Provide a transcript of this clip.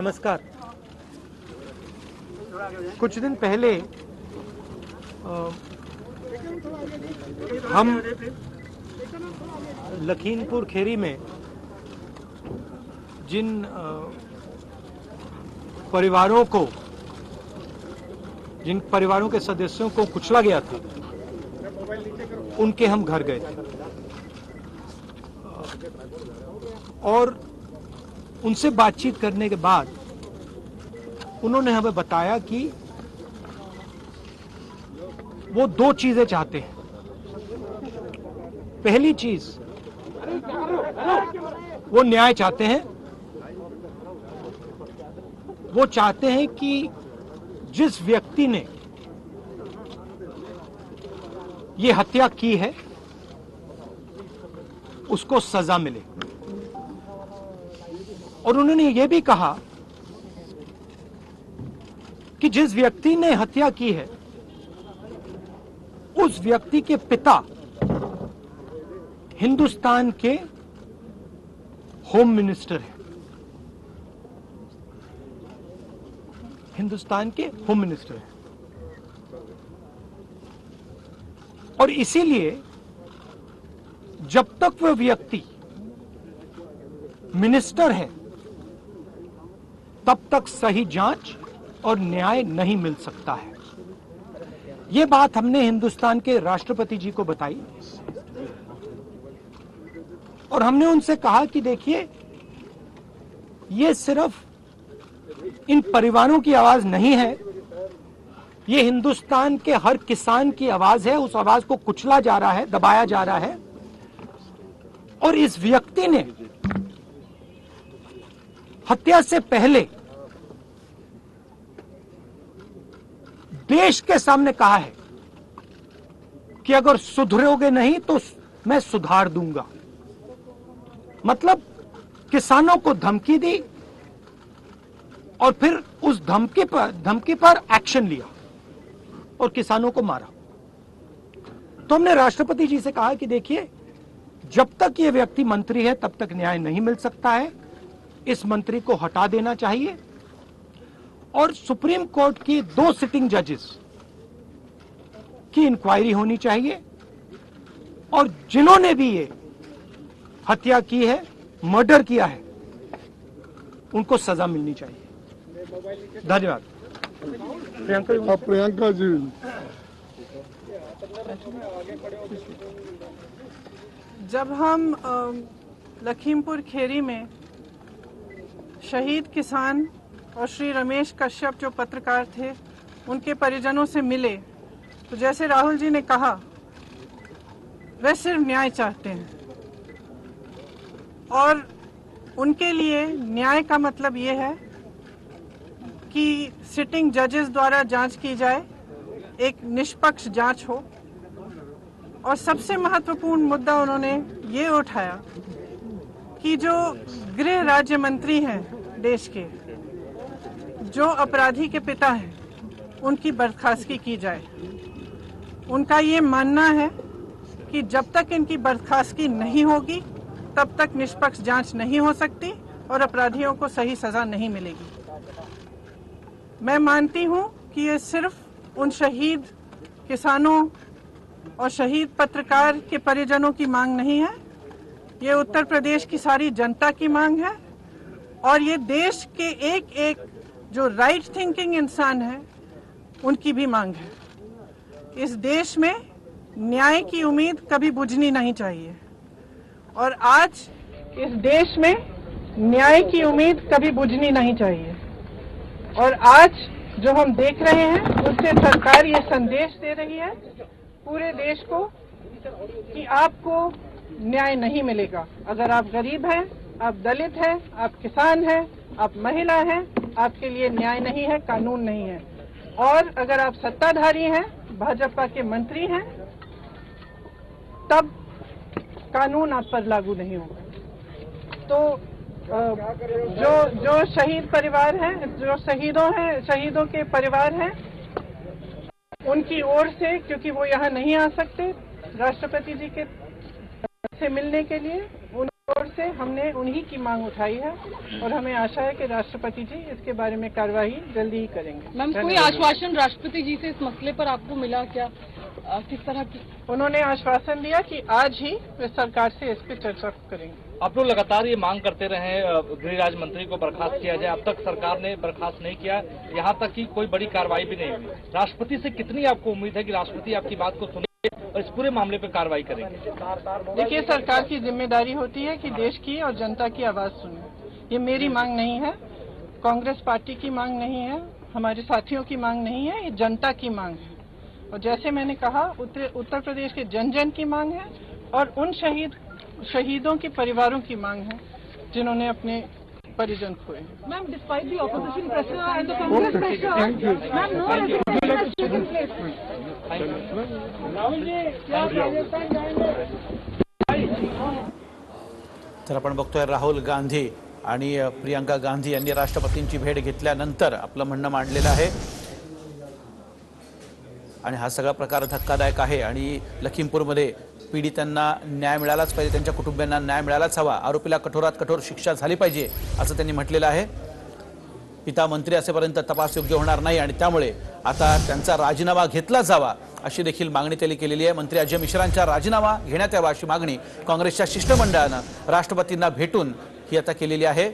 नमस्कार। कुछ दिन पहले हम लखीमपुर खेरी में जिन परिवारों के सदस्यों को कुचला गया था, उनके हम घर गए थे और उनसे बातचीत करने के बाद उन्होंने हमें बताया कि वो दो चीजें चाहते हैं। पहली चीज, वो न्याय चाहते हैं। वो चाहते हैं कि जिस व्यक्ति ने ये हत्या की है उसको सजा मिले। और उन्होंने ये भी कहा कि जिस व्यक्ति ने हत्या की है उस व्यक्ति के पिता हिंदुस्तान के होम मिनिस्टर हैं। हिंदुस्तान के होम मिनिस्टर हैं और इसीलिए जब तक वह व्यक्ति मिनिस्टर है तब तक सही जांच और न्याय नहीं मिल सकता है। यह बात हमने हिंदुस्तान के राष्ट्रपति जी को बताई और हमने उनसे कहा कि देखिए, ये सिर्फ इन परिवारों की आवाज नहीं है, ये हिंदुस्तान के हर किसान की आवाज है। उस आवाज को कुचला जा रहा है, दबाया जा रहा है और इस व्यक्ति ने हत्या से पहले देश के सामने कहा है कि अगर सुधरोगे नहीं तो मैं सुधार दूंगा। मतलब किसानों को धमकी दी और फिर उस धमकी पर एक्शन लिया और किसानों को मारा। तो हमने राष्ट्रपति जी से कहा कि देखिए, जब तक ये व्यक्ति मंत्री है तब तक न्याय नहीं मिल सकता है। इस मंत्री को हटा देना चाहिए और सुप्रीम कोर्ट की 2 सिटिंग जजेस की इंक्वायरी होनी चाहिए और जिन्होंने भी ये हत्या की है, मर्डर किया है, उनको सजा मिलनी चाहिए। धन्यवाद। प्रियंका जी, जब हम लखीमपुर खेरी में शहीद किसान और श्री रमेश कश्यप जो पत्रकार थे उनके परिजनों से मिले, तो जैसे राहुल जी ने कहा, वे सिर्फ न्याय चाहते हैं और उनके लिए न्याय का मतलब ये है कि सिटिंग जजेस द्वारा जांच की जाए, एक निष्पक्ष जांच हो। और सबसे महत्वपूर्ण मुद्दा उन्होंने ये उठाया कि जो गृह राज्य मंत्री हैं देश के, जो अपराधी के पिता हैं, उनकी बर्खास्तगी की जाए। उनका ये मानना है कि जब तक इनकी बर्खास्तगी नहीं होगी तब तक निष्पक्ष जांच नहीं हो सकती और अपराधियों को सही सजा नहीं मिलेगी। मैं मानती हूं कि ये सिर्फ उन शहीद किसानों और शहीद पत्रकार के परिजनों की मांग नहीं है, ये उत्तर प्रदेश की सारी जनता की मांग है और ये देश के एक एक जो राइट थिंकिंग इंसान है उनकी भी मांग है। इस देश में न्याय की उम्मीद कभी बुझनी नहीं चाहिए और आज इस देश में न्याय की उम्मीद कभी बुझनी नहीं चाहिए। और आज जो हम देख रहे हैं उससे सरकार ये संदेश दे रही है पूरे देश को कि आपको न्याय नहीं मिलेगा। अगर आप गरीब हैं, आप दलित हैं, आप किसान हैं, आप महिला हैं, आपके लिए न्याय नहीं है, कानून नहीं है। और अगर आप सत्ताधारी हैं, भाजपा के मंत्री हैं, तब कानून आप पर लागू नहीं होगा। तो जो शहीद परिवार हैं, जो शहीदों के परिवार हैं, उनकी ओर से, क्योंकि वो यहाँ नहीं आ सकते राष्ट्रपति जी के से मिलने के लिए, उनको ओर से हमने उन्हीं की मांग उठाई है और हमें आशा है कि राष्ट्रपति जी इसके बारे में कार्रवाई जल्दी ही करेंगे। मैम, कोई आश्वासन राष्ट्रपति जी से इस मसले पर आपको मिला क्या? किस तरह की? उन्होंने आश्वासन दिया कि आज ही वे सरकार से इस पर चर्चा करेंगे। आप लोग लगातार ये मांग करते रहे गृह राज्य मंत्री को बर्खास्त किया जाए, अब तक सरकार ने बर्खास्त नहीं किया, यहाँ तक कि कोई बड़ी कार्रवाई भी नहीं हुई। राष्ट्रपति से कितनी आपको उम्मीद है कि राष्ट्रपति आपकी बात को सुनेंगे और इस पूरे मामले पर कार्रवाई करेंगे? देखिए, सरकार की जिम्मेदारी होती है कि देश की और जनता की आवाज सुने। ये मेरी मांग नहीं है, कांग्रेस पार्टी की मांग नहीं है, हमारे साथियों की मांग नहीं है, ये जनता की मांग है। और जैसे मैंने कहा, उत्तर प्रदेश के जन जन की मांग है और उन शहीदों के परिवारों की मांग है जिन्होंने अपने परिजन खोए। Ma'am, despite the opposition pressure and the Congress pressure, ma'am, no resignation has taken place. Rahul ji, क्या राजस्थान जाएंगे? तर आपण बघतोय राहुल गांधी आणि प्रियंका गांधी यांनी राष्ट्रपतींची भेट घेतल्यानंतर आपलं म्हणणं मांडलेलं आहे आणि हा सगळा प्रकार धक्कादायक आहे आणि लखीमपूरमध्ये पीडितांना न्याय मिळालाच पाहिजे, त्यांच्या कुटुंबियांना न्याय मिळालाच हवा, आरोपीला कठोरात कठोर शिक्षा झाली पाहिजे असं त्यांनी म्हटलेलं आहे। पिता मंत्री असेपर्यंत तपास योग्य होणार नाही आणि त्यामुळे आता त्यांचा राजीनामा घेतला जावा अशी देखील मागणी त्यांनी केलेली आहे। मंत्री अजय मिश्रांचा राजीनामा घेण्यात यावा अशी मागणी काँग्रेसच्या शिष्टमंडळानं राष्ट्रपतींना भेटून ही आता केलेली आहे।